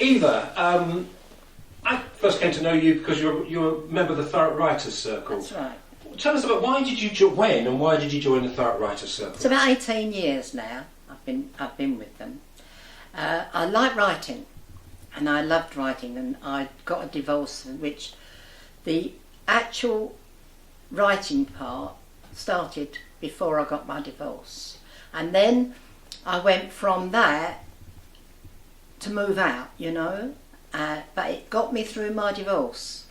Eva, I first came to know you because you're a member of the Thurrock Writers Circle. That's right. Tell us about why did you join the Thurrock Writers Circle? It's about 18 years now. I've been with them. I like writing, and I loved writing, and I got a divorce, which the actual writing part started before I got my divorce, and then I went from that to move out, you know, but it got me through my divorce,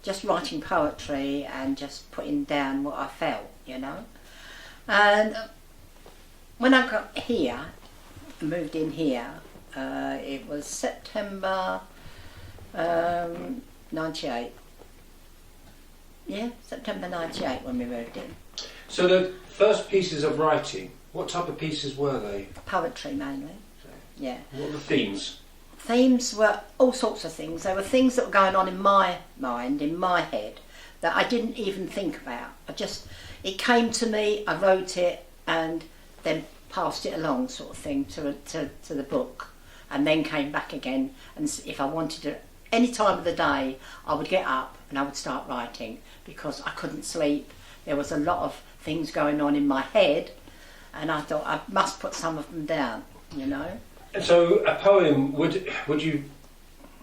just writing poetry and just putting down what I felt, you know. And when I got here, moved in here, it was September 98. Yeah, September 98 when we moved in. So the first pieces of writing, what type of pieces were they? Poetry mainly, yeah. What were the themes? Themes were all sorts of things. They were things that were going on in my mind, in my head, that I didn't even think about. It came to me, I wrote it, and then passed it along, sort of thing, to the book, and then came back again. And if I wanted to, any time of the day, I would get up and I would start writing because I couldn't sleep. There was a lot of things going on in my head, and I thought I must put some of them down, you know. And so a poem, would you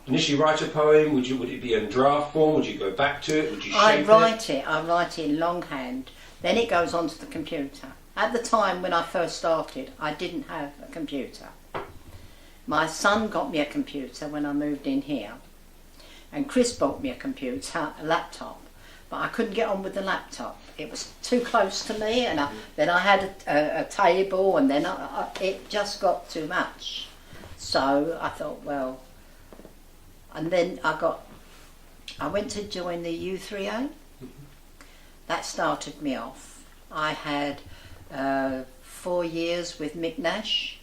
initially write a poem? Would it be in draft form? Would you go back to it? Would you shape it? I write it in longhand. Then it goes onto the computer. At the time when I first started, I didn't have a computer. My son got me a computer when I moved in here, and Chris bought me a computer, a laptop, but I couldn't get on with the laptop. It was too close to me, and then I had a table, and then it just got too much. So I thought, well, and then I went to join the U3A. That started me off. I had 4 years with Mick Nash.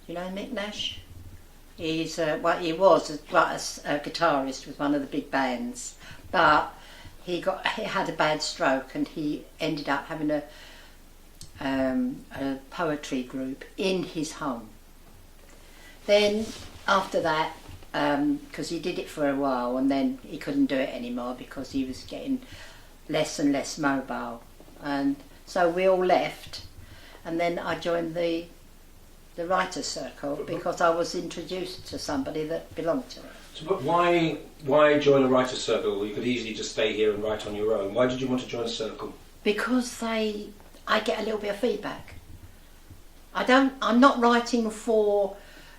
You know Mick Nash? He was a guitarist with one of the big bands, but he had a bad stroke, and he ended up having a poetry group in his home. Then after that, because he did it for a while, and then he couldn't do it anymore because he was getting less and less mobile, and so we all left, and then I joined the Writers Circle because I was introduced to somebody that belonged to it. So, but why join a writer's circle? You could easily just stay here and write on your own. Why did you want to join a circle? Because I get a little bit of feedback. I'm not writing for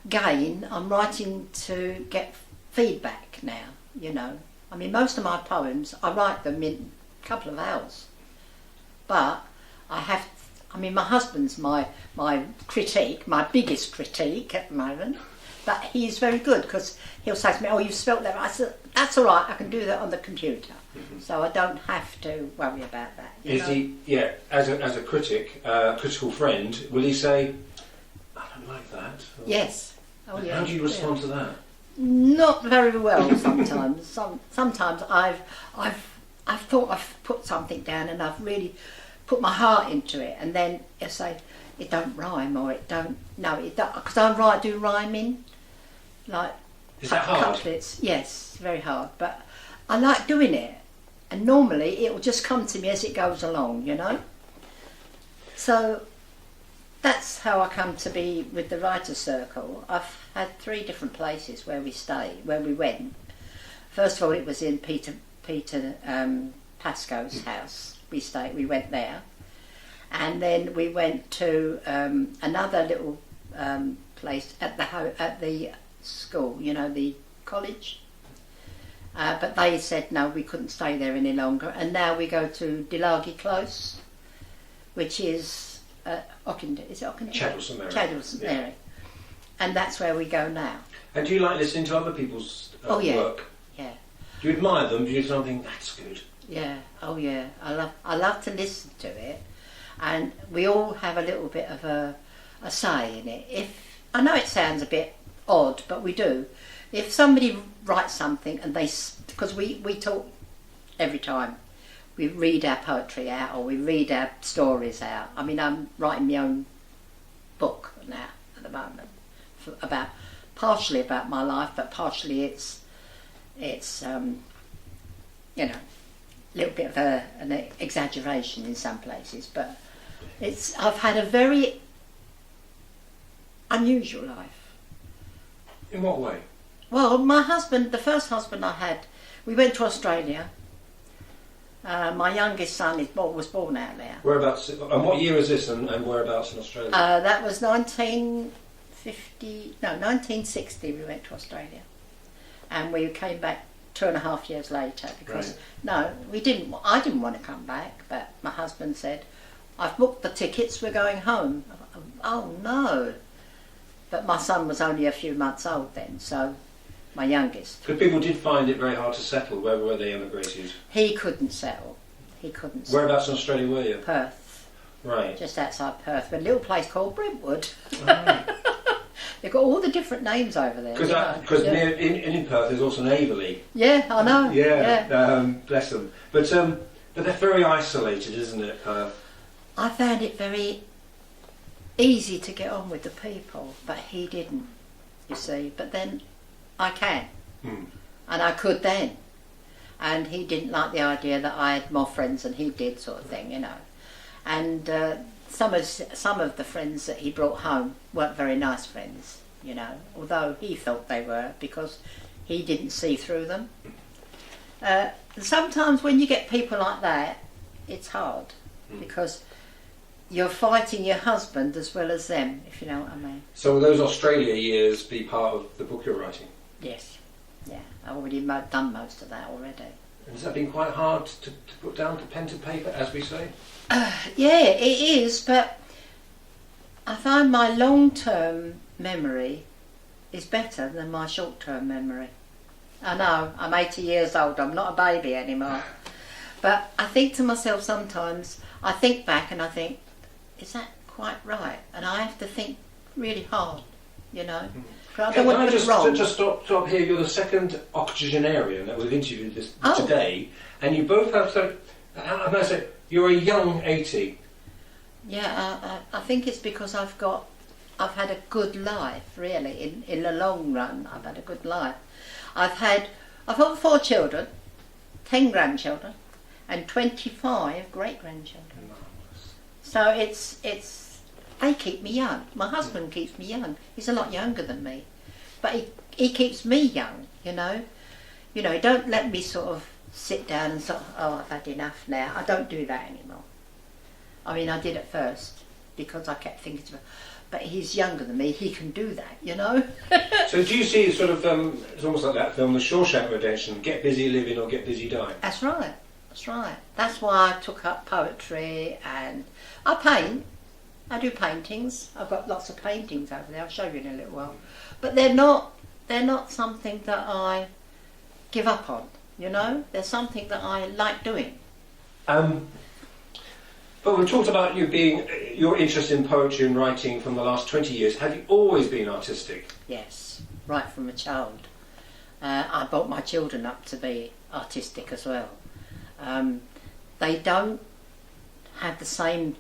gain. I'm writing to get feedback now. You know, I mean, most of my poems I write them in a couple of hours, but my husband's my critique, my biggest critique at the moment. But he's very good because he'll say to me, "Oh, you've spelt that." I said, "That's all right. I can do that on the computer, so I don't have to worry about that." Is he? Yeah, as a critic, critical friend, will he say, "I don't like that"? Or, yes. Oh yeah. How do you respond to that? Not very well sometimes. Sometimes I've thought I've put something down and I've really put my heart into it, and then I say it don't rhyme, or it don't. No, it don't, because I do rhyming. Like, is that hard? Couplets. Yes, very hard, but I like doing it, and normally it will just come to me as it goes along, you know. So that's how I come to be with the Writers Circle. I've had 3 different places where we went. First of all, it was in Peter Pascoe's house. We went there, and then we went to another little place at the school, you know, the college. But they said no, we couldn't stay there any longer, and now we go to Delagi Close, which is Ockenden. Is it Ockenden? Chadwell St Mary. Chadwell St Mary, and that's where we go now. And do you like listening to other people's work? Yeah. Do you admire them? Do you do something that's good? Yeah. Oh yeah. I love to listen to it, and we all have a little bit of a say in it. If I know it sounds a bit odd, but we do. If somebody writes something and because we talk every time, we read our poetry out or we read our stories out. I mean, I'm writing my own book now at the moment about partially about my life, but partially it's you know, a little bit of an exaggeration in some places. But I've had a very unusual life. In what way? Well, my husband, the first husband I had, we went to Australia. My youngest son was born out there. Whereabouts? And what year is this? And whereabouts in Australia? That was 1960. We went to Australia, and we came back 2.5 years later because Right. no, we didn't. I didn't want to come back, but my husband said, "I've booked the tickets. We're going home." Oh no! But my son was only a few months old then, so my youngest. Because people did find it very hard to settle where they emigrated. He couldn't settle. He couldn't settle. Whereabouts in Australia were you? Perth, Right. just outside Perth, a little place called Brentwood. Right. They've got all the different names over there. Because yeah. near in Perth there's also an Averley. Yeah, I know. Bless them. But they're very isolated, isn't it, Perth? I found it very easy to get on with the people, but he didn't, you see. But then I can, and I could then. And he didn't like the idea that I had more friends than he did, sort of thing, you know. And some of the friends that he brought home weren't very nice friends, you know, although he felt they were because he didn't see through them. Sometimes when you get people like that, it's hard because you're fighting your husband as well as them, if you know what I mean. So will those Australia years be part of the book you're writing? Yes, yeah, I've already done most of that already. And has that been quite hard to put down to pen to paper, as we say? Yeah, it is, but I find my long-term memory is better than my short-term memory. I know, I'm 80 years old, I'm not a baby anymore. But I think to myself sometimes, I think back and I think, is that quite right? And I have to think really hard, you know. But I don't want to put it wrong. Just stop here. You're the second octogenarian that we've interviewed today, and you both have I must say, you're a young 80. Yeah, I think it's because I've had a good life, really. In the long run, I've had a good life. I've got 4 children, 10 grandchildren, and 25 great-grandchildren. So they keep me young. My husband keeps me young. He's a lot younger than me, but he keeps me young. You know, he don't let me sort of sit down and sort of, oh, I've had enough now. I don't do that anymore. I mean, I did at first because I kept thinking to, but he's younger than me. He can do that. You know. So do you see sort of it's almost like that film, The Shawshank Redemption: Get busy living or get busy dying? That's right. That's right. That's why I took up poetry and I paint. I do paintings. I've got lots of paintings over there. I'll show you in a little while. But they're not something that I give up on, you know? They're something that I like doing. But we talked about your interest in poetry and writing from the last 20 years. Have you always been artistic? Yes, right from a child. I brought my children up to be artistic as well. They don't have the same,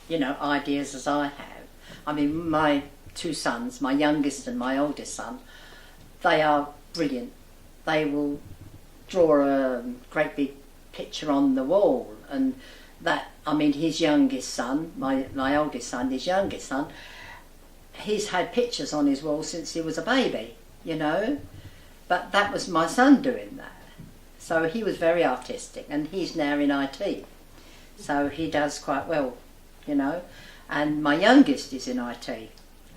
ideas as I have. I mean, my 2 sons, my youngest and my oldest son, they are brilliant. They will draw a great big picture on the wall, and his youngest son, my oldest son, his youngest son, he's had pictures on his wall since he was a baby, but that was my son doing that. So he was very artistic, and he's now in IT, so he does quite well, and my youngest is in IT,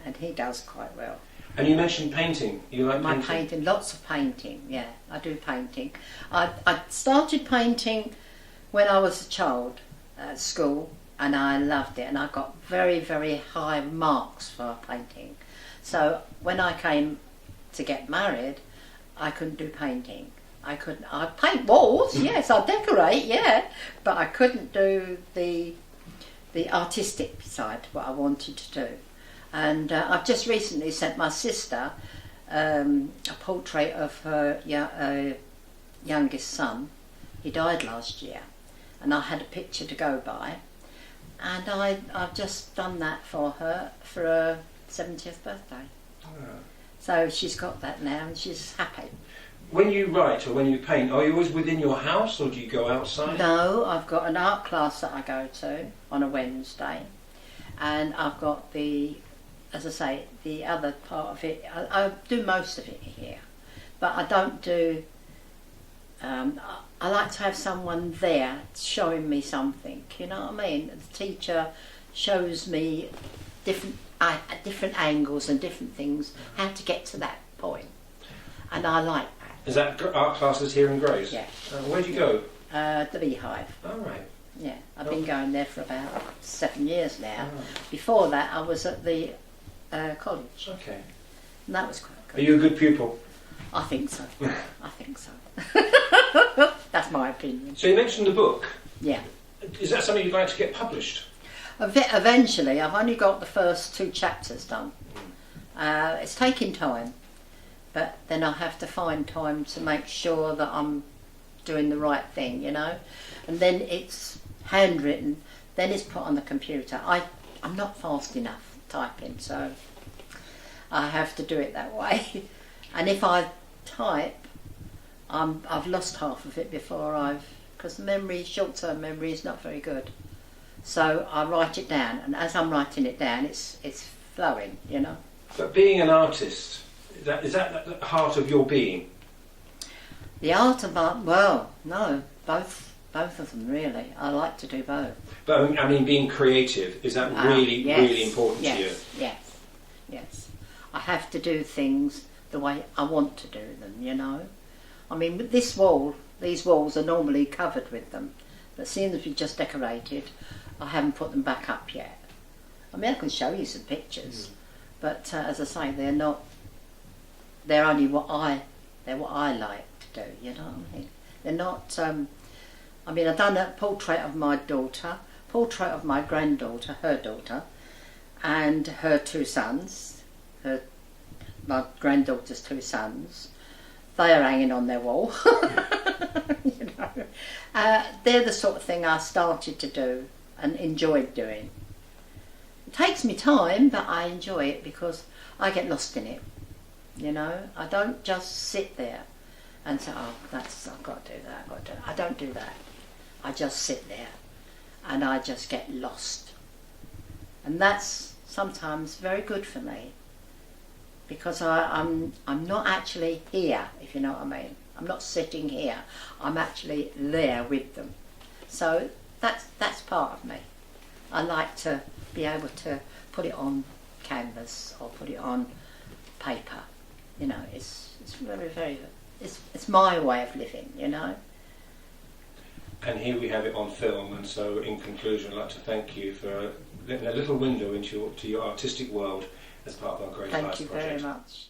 and he does quite well. And you mentioned painting. You like My painting? painting, lots of painting, yeah, I do painting. I started painting when I was a child at school, and I loved it, and I got very, very high marks for painting. So when I came to get married, I couldn't do painting. I'd paint walls, yes, I'd decorate, yeah, but I couldn't do the artistic side, what I wanted to do. And I've just recently sent my sister a portrait of her youngest son. He died last year, and I had a picture to go by, and I've just done that for her for her 70th birthday. Oh. So she's got that now and she's happy. When you write or when you paint, are you always within your house or do you go outside? No, I've got an art class that I go to on a Wednesday, and I've got as I say, the other part of it. I do most of it here, but I don't do. I like to have someone there showing me something. You know what I mean? The teacher shows me different angles and different things, how to get to that point, and I like that. Is that art classes here in Grays? Yeah. Where'd you go? The Beehive. All right. Yeah, I've been going there for about 7 years now. Oh. Before that, I was at the college. Okay. And that was quite good. Are you a good pupil? I think so. I think so. That's my opinion. So you mentioned the book. Yeah. Is that something you'd like to get published? Eventually, I've only got the first 2 chapters done. It's taking time, but then I have to find time to make sure that I'm doing the right thing, you know. And then it's handwritten, then it's put on the computer. I'm not fast enough typing, so I have to do it that way. And if I type, I've lost half of it before because the memory, short-term memory, is not very good. So I write it down, and as I'm writing it down, it's flowing, you know. But being an artist, is that at the heart of your being? The art of art, well, no, both of them really. I like to do both. But I mean, being creative, is that really important to you? Yes. I have to do things the way I want to do them, you know. I mean, with these walls are normally covered with them, but seeing as we just decorated, I haven't put them back up yet. I mean, I can show you some pictures, but as I say, they're only what I like to do, you know what I mean? They're not, I mean, I've done a portrait of my daughter, portrait of my granddaughter, her daughter, and her 2 sons, my granddaughter's 2 sons. They are hanging on their wall. You know, they're the sort of thing I started to do and enjoyed doing. It takes me time, but I enjoy it because I get lost in it. You know, I don't just sit there and say, oh, I've got to do that, I've got to do that. I don't do that. I just sit there and I just get lost. And that's sometimes very good for me because I'm not actually here, if you know what I mean. I'm not sitting here. I'm actually there with them. So that's part of me. I like to be able to put it on canvas or put it on paper. You know, it's very it's my way of living, you know. And here we have it on film, and so in conclusion, I'd like to thank you for letting a little window into your artistic world as part of our Great Lives project. Thank you very much.